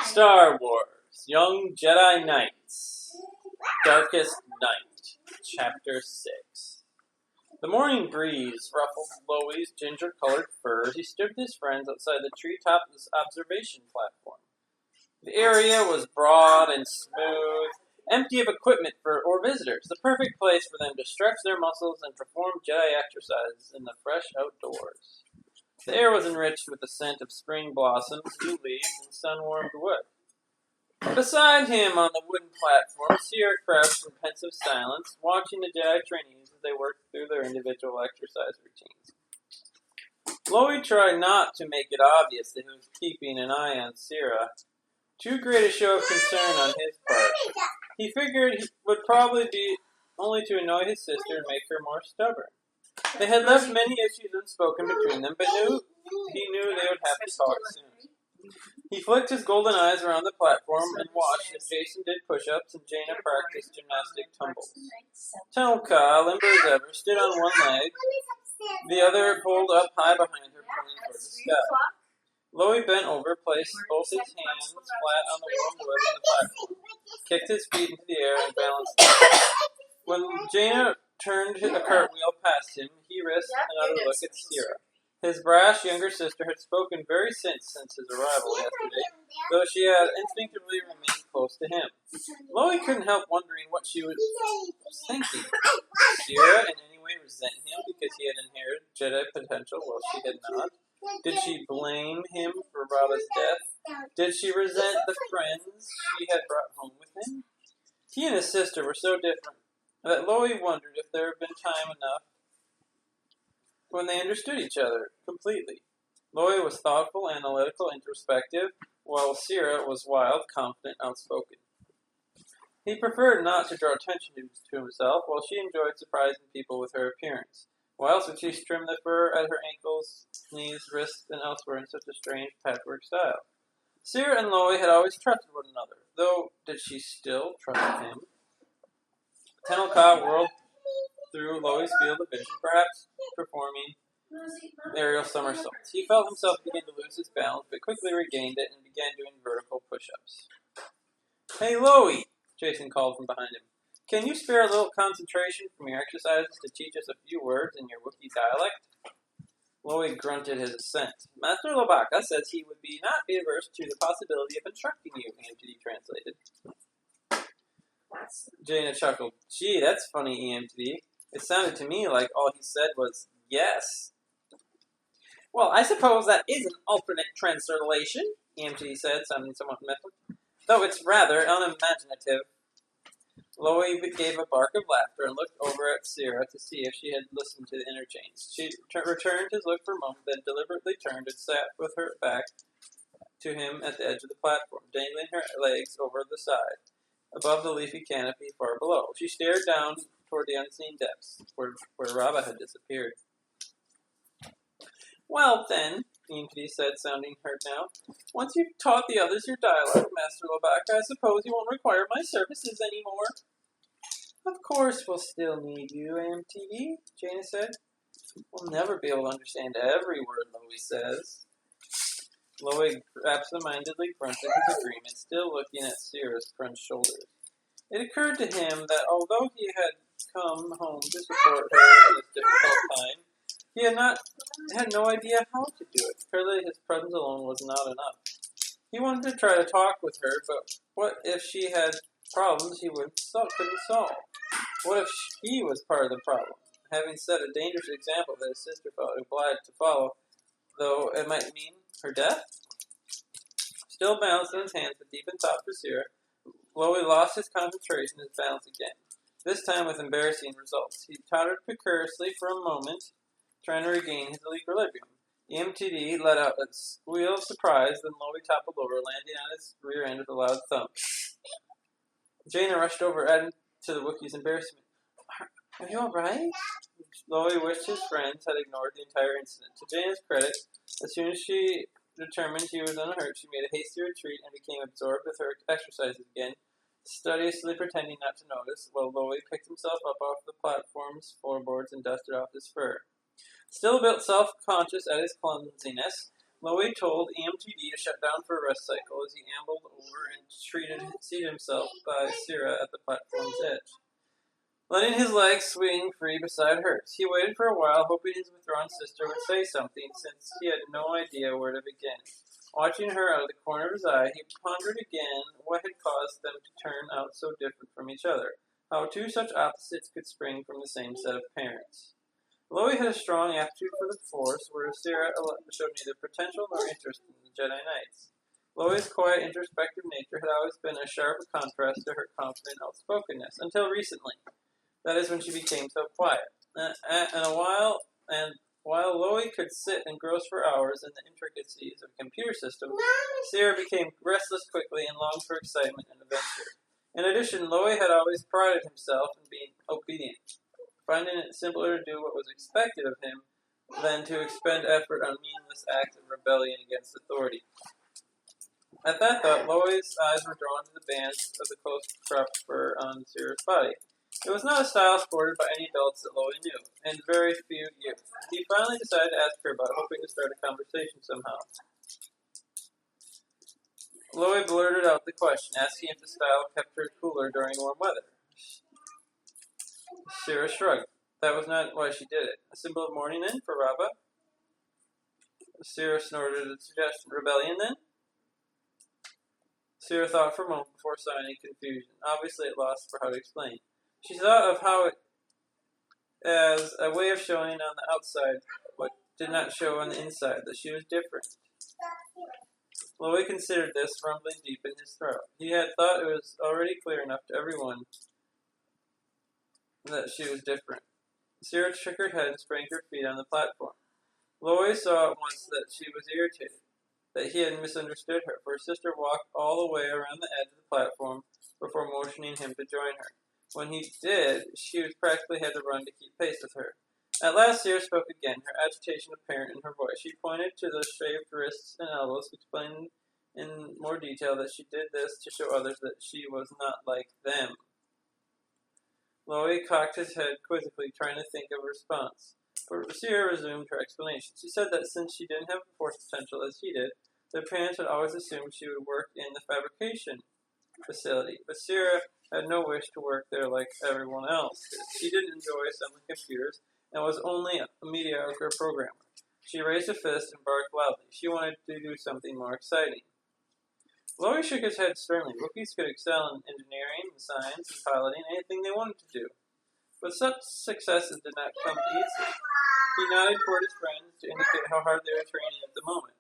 Star Wars, Young Jedi Knights, Darkest Night, Chapter 6. The morning breeze ruffled Loewy's ginger-colored fur as he stood with his friends outside the treetop's observation platform. The area was broad and smooth, empty of equipment or visitors, the perfect place for them to stretch their muscles and perform Jedi exercises in the fresh outdoors. The air was enriched with the scent of spring blossoms, new leaves, and sun-warmed wood. Beside him on the wooden platform, Sierra crouched in pensive silence, watching the Jedi trainees as they worked through their individual exercise routines. Loewy tried not to make it obvious that he was keeping an eye on Sierra. Too great a show of concern on his part. He figured it would probably be only to annoy his sister and make her more stubborn. They had left many issues unspoken between them, but he knew they would have to talk soon. He flicked his golden eyes around the platform and watched as Jason did push-ups and Jaina practiced gymnastic tumbles. Tonka, limber as ever, stood on one leg, the other pulled up high behind her, pointing toward the sky. Loewy bent over, placed both his hands flat on the warm wood on the platform, kicked his feet into the air, and balanced them. When Jaina turned a cartwheel past him, he risked another look at Sierra. His brash younger sister had spoken very since his arrival yesterday, though she had instinctively remained close to him. Loewy couldn't help wondering what she was thinking. Did Sierra in any way resent him because he had inherited Jedi potential while she had not? Did she blame him for Raba's death? Did she resent the friends she had brought home with him? He and his sister were so different that Loewy wondered if there had been time enough when they understood each other completely. Loewy was thoughtful, analytical, introspective, while Sierra was wild, confident, outspoken. He preferred not to draw attention to himself, while she enjoyed surprising people with her appearance. Why else would she trim the fur at her ankles, knees, wrists, and elsewhere in such a strange patchwork style? Sierra and Loewy had always trusted one another, though did she still trust him? Tenelka whirled through Loewy's field of vision, perhaps performing aerial somersaults. He felt himself begin to lose his balance, but quickly regained it and began doing vertical push-ups. "Hey, Loewy," Jason called from behind him. "Can you spare a little concentration from your exercises to teach us a few words in your Wookiee dialect?" Loewy grunted his assent. "Master Lobaka says he would not be averse to the possibility of instructing you," EMTD translated. Jaina chuckled. "Gee, that's funny, EMTD. It sounded to me like all he said was, yes." "Well, I suppose that is an alternate translation," EMTD said, sounding somewhat miffed, "though it's rather unimaginative." Loewy gave a bark of laughter and looked over at Sierra to see if she had listened to the interchange. She returned his look for a moment, then deliberately turned and sat with her back to him at the edge of the platform, dangling her legs over the side, above the leafy canopy far below. She stared down toward the unseen depths, where Raba had disappeared. "Well, then," EMTD said, sounding hurt now, "once you've taught the others your dialect, Master Lobaka, I suppose you won't require my services anymore." "Of course we'll still need you, EMTD," Jaina said. "We'll never be able to understand every word Loewy says." Loewy absentmindedly grunted his agreement, still looking at Sierra's crunched shoulders. It occurred to him that although he had come home to support her in this difficult time, he had no idea how to do it. Clearly his presence alone was not enough. He wanted to try to talk with her, but what if she had problems he couldn't solve? What if he was part of the problem, having set a dangerous example that his sister felt obliged to follow, though it might mean her death? Still balanced in his hands, but deep in thought for Sierra, Loewy lost his concentration and his balance again, this time with embarrassing results. He tottered precariously for a moment, trying to regain his equilibrium. EMTD let out a squeal of surprise, then Loewy toppled over, landing on his rear end with a loud thump. Jaina rushed over, adding to the Wookiee's embarrassment. "Are you alright?" Loewy wished his friends had ignored the entire incident. To Jaina's credit, as soon as she determined he was unhurt, she made a hasty retreat and became absorbed with her exercises again, studiously pretending not to notice, while Loewy picked himself up off the platform's floorboards and dusted off his fur. Still a bit self-conscious at his clumsiness, Loey told EMTD to shut down for a rest cycle as he ambled over and seated himself by Sierra at the platform's edge, letting his legs swing free beside hers. He waited for a while, hoping his withdrawn sister would say something, since he had no idea where to begin. Watching her out of the corner of his eye, he pondered again what had caused them to turn out so different from each other, how two such opposites could spring from the same set of parents. Loey had a strong aptitude for the Force, whereas Sarah showed neither potential nor interest in the Jedi Knights. Loey's quiet, introspective nature had always been a sharp contrast to her confident outspokenness, until recently. That is when she became so quiet. While Loey could sit engrossed for hours in the intricacies of a computer system, Sierra became restless quickly and longed for excitement and adventure. In addition, Loey had always prided himself in being obedient, finding it simpler to do what was expected of him than to expend effort on meaningless acts of rebellion against authority. At that thought, Loey's eyes were drawn to the bands of the close-cropped fur on Sierra's body. It was not a style sported by any adults that Loey knew, and very few youth. He finally decided to ask her about, hoping to start a conversation somehow. Loey blurted out the question, asking if the style kept her cooler during warm weather. Sierra shrugged. That was not why she did it. A symbol of mourning, then, for Rabba? Sierra snorted a suggestion. Rebellion, then? Sierra thought for a moment before signing confusion, obviously at loss for how to explain. She thought of how it as a way of showing on the outside what did not show on the inside, that she was different. Loey considered this, rumbling deep in his throat. He had thought it was already clear enough to everyone that she was different. Sierra shook her head and sprang to her feet on the platform. Loey saw at once that she was irritated, that he had misunderstood her, for her sister walked all the way around the edge of the platform before motioning him to join her. When he did, she practically had to run to keep pace with her. At last, Sierra spoke again, her agitation apparent in her voice. She pointed to the shaved wrists and elbows, explaining in more detail that she did this to show others that she was not like them. Loey cocked his head quizzically, trying to think of a response. But Sierra resumed her explanation. She said that since she didn't have the Force potential as he did, their parents had always assumed she would work in the fabrication facility. But Sierra had no wish to work there like everyone else did. She didn't enjoy assembling computers and was only a mediocre programmer. She raised a fist and barked loudly. She wanted to do something more exciting. Loey shook his head sternly. Wookiees could excel in engineering, science, and piloting, anything they wanted to do. But such successes did not come easy. He nodded toward his friends to indicate how hard they were training at the moment.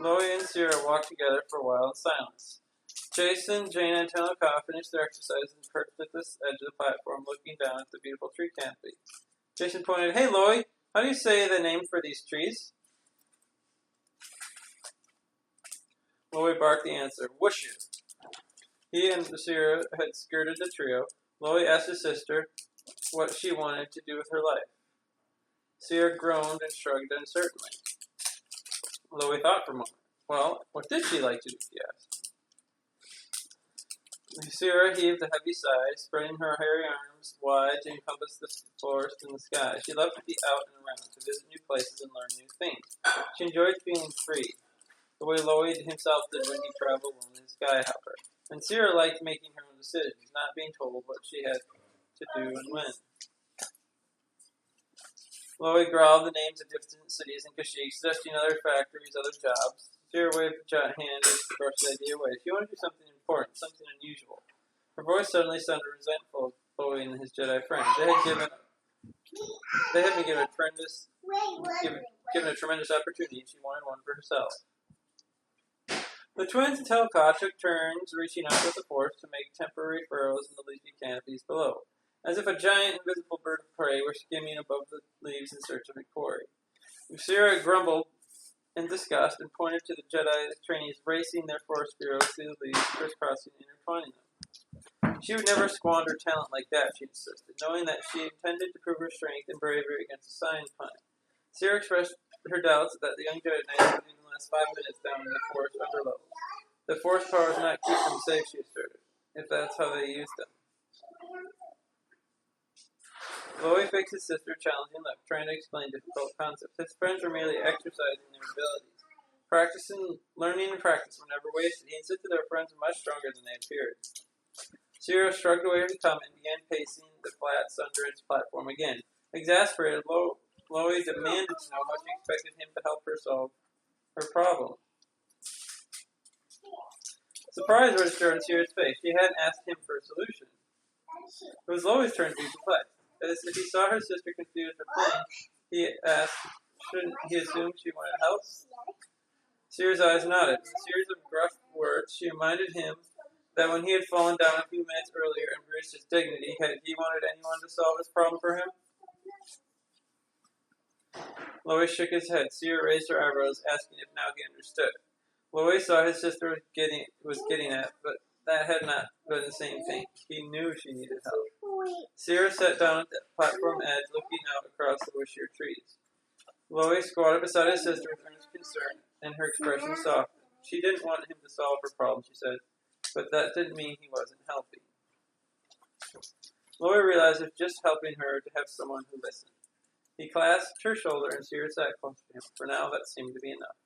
Loey and Sierra walked together for a while in silence. Jason, Jane, and Tanaka finished their exercise and perched at the edge of the platform, looking down at the beautiful tree canopy. Jason pointed, Hey, Loey, how do you say the name for these trees? Loey barked the answer, Wushu. He and Sierra had skirted the trio. Loey asked his sister what she wanted to do with her life. Sierra groaned and shrugged uncertainly. Loey thought for a moment. Well, what did she like to do, he asked. Sierra heaved a heavy sigh, spreading her hairy arms wide to encompass the forest and the sky. She loved to be out and around, to visit new places and learn new things. She enjoyed feeling free, the way Loey himself did when he traveled on his skyhopper. And Sierra liked making her own decisions, not being told what she had to do and when. Loey growled the names of distant cities in Kashyyyk, suggesting other factories, other jobs. Sierra waved a giant hand as she brushed the idea away. She wanted to do something important, something unusual. Her voice suddenly sounded resentful of Loey and his Jedi friends. They had been given a tremendous opportunity, and she wanted one for herself. The twins and Telka took turns reaching out with the Force to make temporary furrows in the leafy canopies below, as if a giant invisible bird of prey were skimming above the leaves in search of a quarry. Sierra grumbled in disgust and pointed to the Jedi trainees racing their Force bureaus through the leaves, crisscrossing and intertwining them. She would never squander talent like that, she insisted, knowing that she intended to prove her strength and bravery against a science pine. Sierra expressed her doubts that the young Jedi Knights would even last 5 minutes down in the Force underlevels. The Force powers not keep them safe, she asserted, if that's how they use them. Chloe fixed his sister, challenging look, trying to explain difficult concepts. His friends were merely exercising their abilities. Learning and practice were never wasted. He insisted their friends were much stronger than they appeared. Cyril shrugged away his comment and began pacing the flats under its platform again. Exasperated, Chloe demanded to know how she expected him to help her solve her problem. Surprise registered on Cyril's face. She hadn't asked him for a solution. It was Chloe's turn to be perplexed. As if he saw her sister confused or plain, he asked, shouldn't he assume she wanted help? Cyril's eyes nodded. In a series of gruff words, she reminded him that when he had fallen down a few minutes earlier and bruised his dignity, had he wanted anyone to solve his problem for him? Chloe shook his head. Cyril raised her eyebrows, asking if now he understood. Chloe saw his sister was getting at, but that had not been the same thing. He knew she needed help. Cyril sat down at the platform edge, looking out across the Wishier trees. Chloe squatted beside his sister with earnest concern, and her expression softened. She didn't want him to solve her problem, she said, but that didn't mean he wasn't helping. Chloe realized it was just helping her to have someone who listened. He clasped her shoulder, and Cyril sat close to him. For now, that seemed to be enough.